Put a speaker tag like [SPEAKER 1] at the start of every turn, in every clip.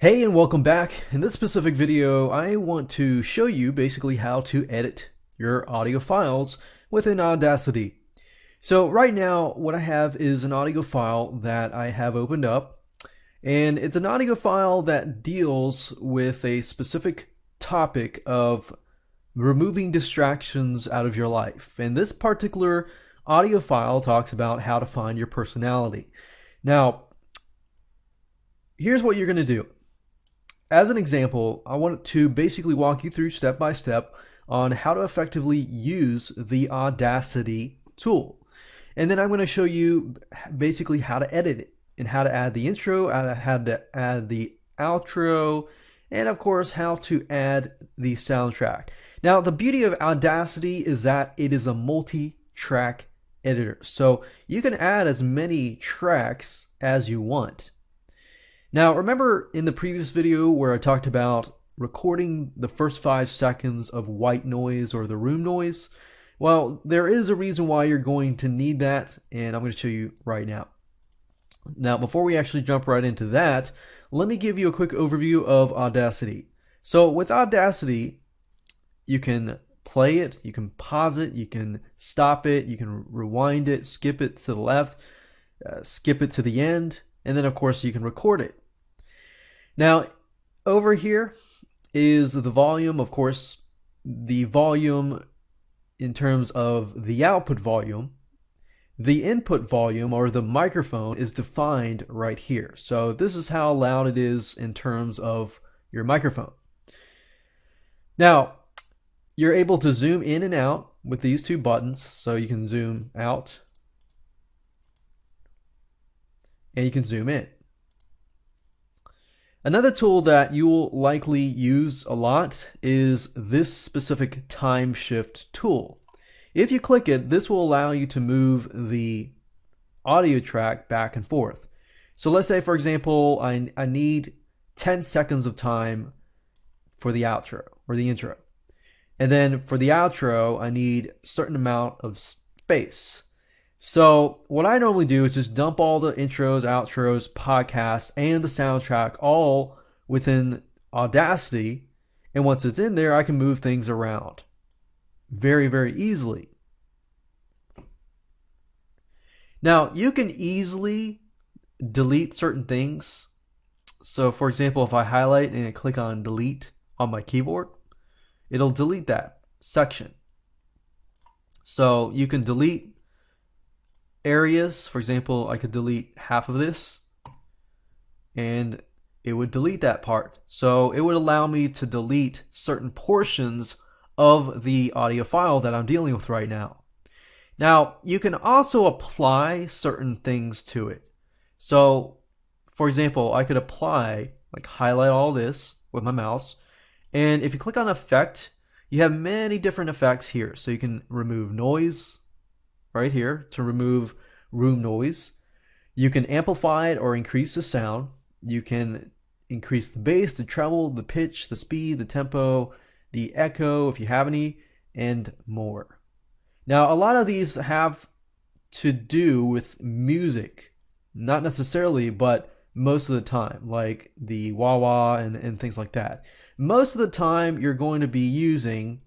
[SPEAKER 1] Hey and welcome back. In this specific video, I want to show you basically how to edit your audio files within Audacity. So right now, what I have is an audio file that I have opened up, and it's an audio file that deals with a specific topic of removing distractions out of your life. And this particular audio file talks about how to find your personality. Now, here's what you're going to do. As an example, I want to basically walk you through step by step on how to effectively use the Audacity tool. And then I'm going to show you basically how to edit it and how to add the intro, how to add the outro, and of course how to add the soundtrack. Now, the beauty of Audacity is that it is a multi-track editor. So you can add as many tracks as you want. Now, remember in the previous video where I talked about recording the first 5 seconds of white noise or the room noise? Well, there is a reason why you're going to need that, and I'm going to show you right now. Now, before we actually jump right into that, let me give you a quick overview of Audacity. So with Audacity, you can play it, you can pause it, you can stop it, you can rewind it, skip it to the left, skip it to the end, and then of course you can record it. Now, over here is the volume. Of course, the volume in terms of the output volume. The input volume, or the microphone, is defined right here. So this is how loud it is in terms of your microphone. Now, you're able to zoom in and out with these two buttons. So you can zoom out and you can zoom in. Another tool that you will likely use a lot is this specific time shift tool. If you click it, this will allow you to move the audio track back and forth. So let's say, for example, I need 10 seconds of time for the outro or the intro. And then for the outro, I need a certain amount of space. So what I normally do is just dump all the intros, outros, podcasts, and the soundtrack all within Audacity. And once it's in there, I can move things around very, very easily. Now, you can easily delete certain things. So for example, if I highlight and I click on delete on my keyboard, it'll delete that section. So you can delete areas. For example, I could delete half of this and it would delete that part. So it would allow me to delete certain portions of the audio file that I'm dealing with right now. Now, you can also apply certain things to it. So for example, I could apply, like highlight all this with my mouse. And if you click on effect, you have many different effects here. So you can remove noise right here to remove room noise. You can amplify it or increase the sound. You can increase the bass, the treble, the pitch, the speed, the tempo, the echo, if you have any, and more. Now, a lot of these have to do with music, not necessarily, but most of the time, like the wah-wah and things like that. Most of the time, you're going to be using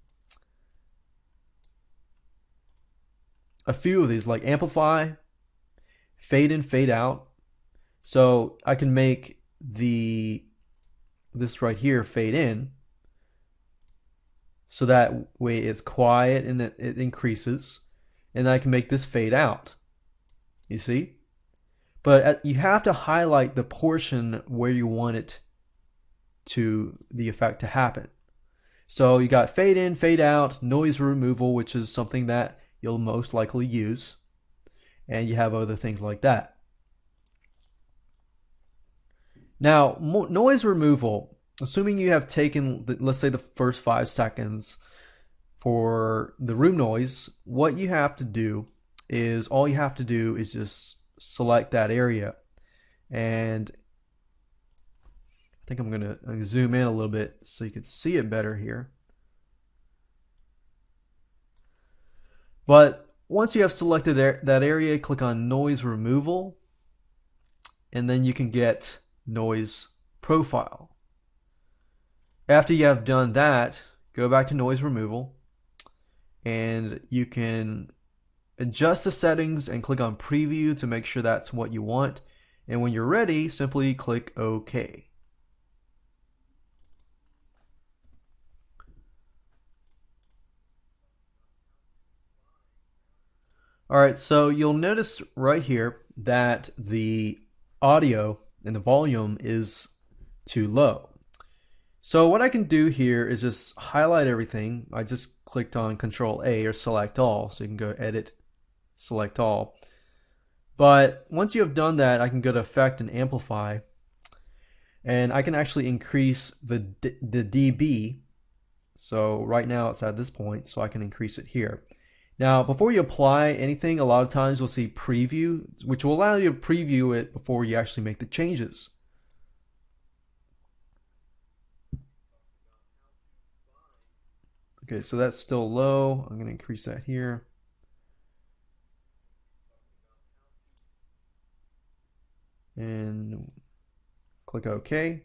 [SPEAKER 1] a few of these, like amplify, fade in, fade out. So I can make this right here fade in, so that way it's quiet and it increases. And I can make this fade out, you see? But you have to highlight the portion where you want it to the effect to happen. So you got fade in, fade out, noise removal, which is something that you'll most likely use, and you have other things like that. Now, noise removal, assuming you have taken, let's say, the first 5 seconds for the room noise, what you have to do is, all you have to do is just select that area. And I think I'm going to zoom in a little bit so you can see it better here. But once you have selected that area, click on noise removal, and then you can get noise profile. After you have done that, go back to noise removal, and you can adjust the settings and click on preview to make sure that's what you want. And when you're ready, simply click OK. Alright, so you'll notice right here that the audio and the volume is too low. So what I can do here is just highlight everything. I just clicked on Control A or Select All, so you can go Edit, Select All. But once you have done that, I can go to Effect and Amplify, and I can actually increase the dB. So right now it's at this point, so I can increase it here. Now, before you apply anything, a lot of times you'll see preview, which will allow you to preview it before you actually make the changes. Okay, so that's still low. I'm going to increase that here. And click OK.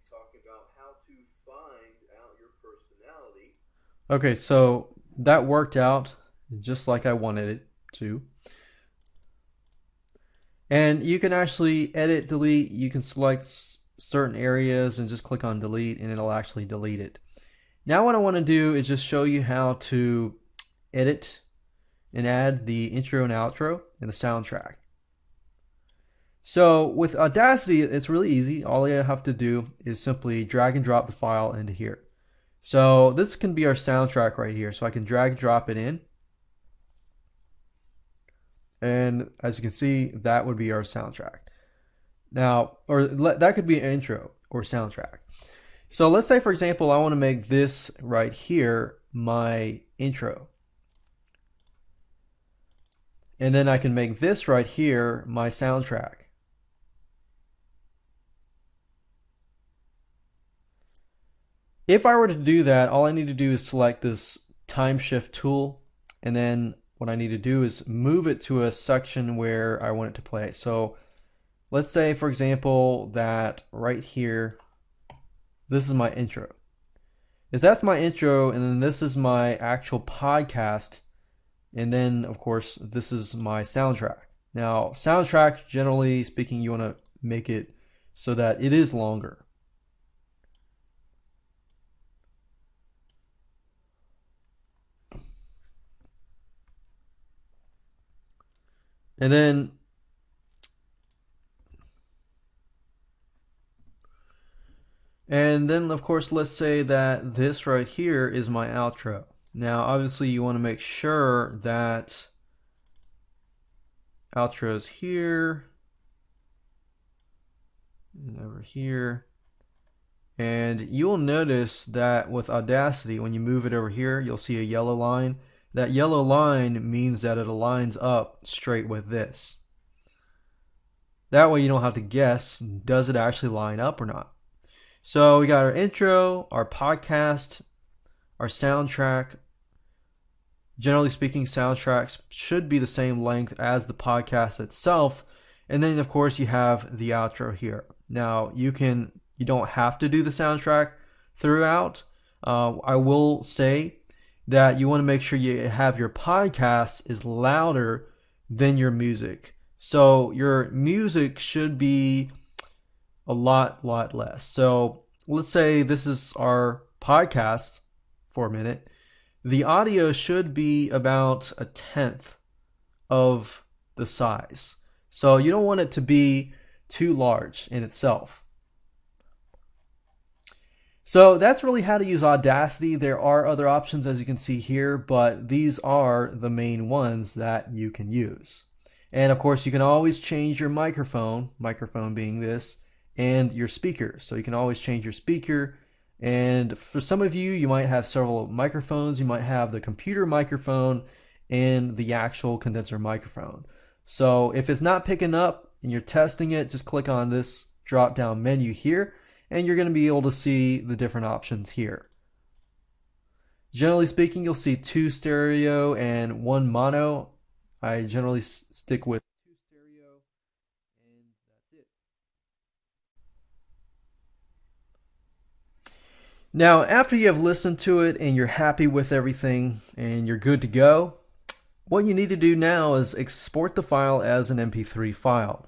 [SPEAKER 2] Talking about how to find out your personality.
[SPEAKER 1] Okay, so that worked out just like I wanted it to. And you can actually edit, delete. You can select certain areas and just click on delete, and it'll actually delete it. Now what I want to do is just show you how to edit and add the intro and outro and the soundtrack. So with Audacity, it's really easy. All you have to do is simply drag and drop the file into here. So this can be our soundtrack right here. So I can drag and drop it in. And as you can see, that would be our soundtrack. Now, or that could be an intro or soundtrack. So let's say, for example, I want to make this right here my intro. And then I can make this right here my soundtrack. If I were to do that, all I need to do is select this time shift tool, and then what I need to do is move it to a section where I want it to play. So let's say, for example, that right here, this is my intro. If that's my intro, and then this is my actual podcast, and then of course this is my soundtrack. Now soundtrack, generally speaking, you want to make it so that it is longer. And then of course, let's say that this right here is my outro. Now obviously you want to make sure that outro is here and over here. And you will notice that with Audacity, when you move it over here, you'll see a yellow line. That yellow line means that it aligns up straight with this. That way you don't have to guess, does it actually line up or not? So we got our intro, our podcast, our soundtrack. Generally speaking, soundtracks should be the same length as the podcast itself. And then of course you have the outro here. Now you don't have to do the soundtrack throughout. I will say that you want to make sure you have your podcast is louder than your music. So your music should be a lot less. So let's say this is our podcast for a minute. The audio should be about 1/10 of the size. So you don't want it to be too large in itself. So that's really how to use Audacity. There are other options, as you can see here, but these are the main ones that you can use. And of course, you can always change your microphone being this, and your speaker. So you can always change your speaker. And for some of you, you might have several microphones. You might have the computer microphone and the actual condenser microphone. So if it's not picking up and you're testing it, just click on this drop down menu here, and you're going to be able to see the different options here. Generally speaking, you'll see 2 stereo and 1 mono. I generally stick with 2 stereo, and that's it. Now, after you have listened to it and you're happy with everything and you're good to go, what you need to do now is export the file as an MP3 file.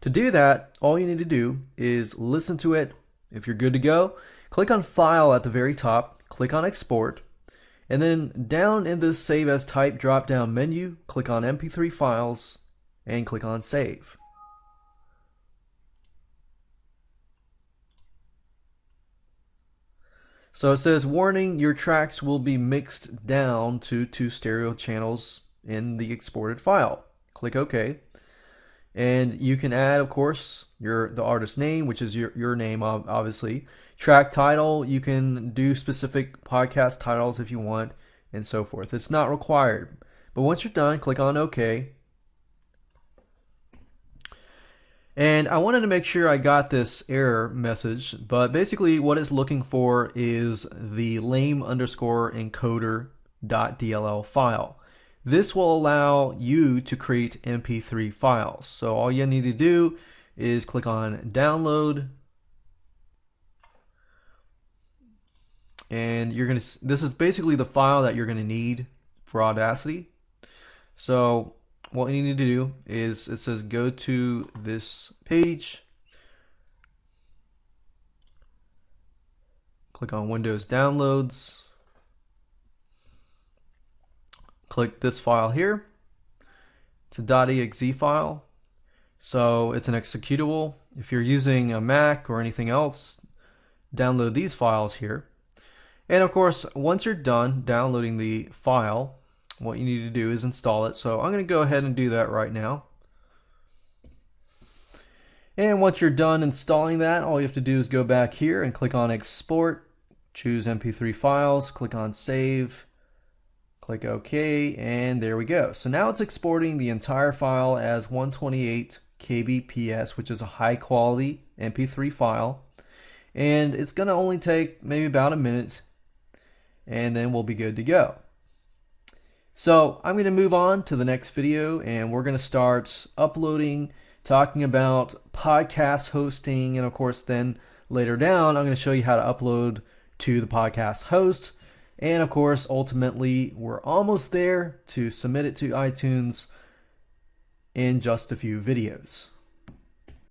[SPEAKER 1] To do that, all you need to do is listen to it. If you're good to go, click on File at the very top, click on Export, and then down in this Save as Type drop-down menu, click on MP3 Files and click on Save. So it says, warning, your tracks will be mixed down to 2 stereo channels in the exported file. Click OK. And you can add, of course, the artist name, which is your name, obviously. Track title, you can do specific podcast titles if you want, and so forth. It's not required. But once you're done, click on OK. And I wanted to make sure I got this error message, but basically what it's looking for is the lame_encoder.dll file. This will allow you to create MP3 files. So all you need to do is click on download, and this is basically the file that you're going to need for Audacity. So what you need to do is, it says go to this page, click on Windows Downloads, click this file here. It's a .exe file, so it's an executable. If you're using a Mac or anything else, download these files here. And of course, once you're done downloading the file, what you need to do is install it. So I'm going to go ahead and do that right now. And once you're done installing that, all you have to do is go back here and click on Export, choose MP3 files, click on Save, click OK, and there we go. So now it's exporting the entire file as 128 kbps, which is a high quality MP3 file. And it's going to only take maybe about a minute, and then we'll be good to go. So I'm going to move on to the next video, and we're going to start uploading, talking about podcast hosting, and of course then later down I'm going to show you how to upload to the podcast host, and of course ultimately we're almost there to submit it to iTunes in just a few videos.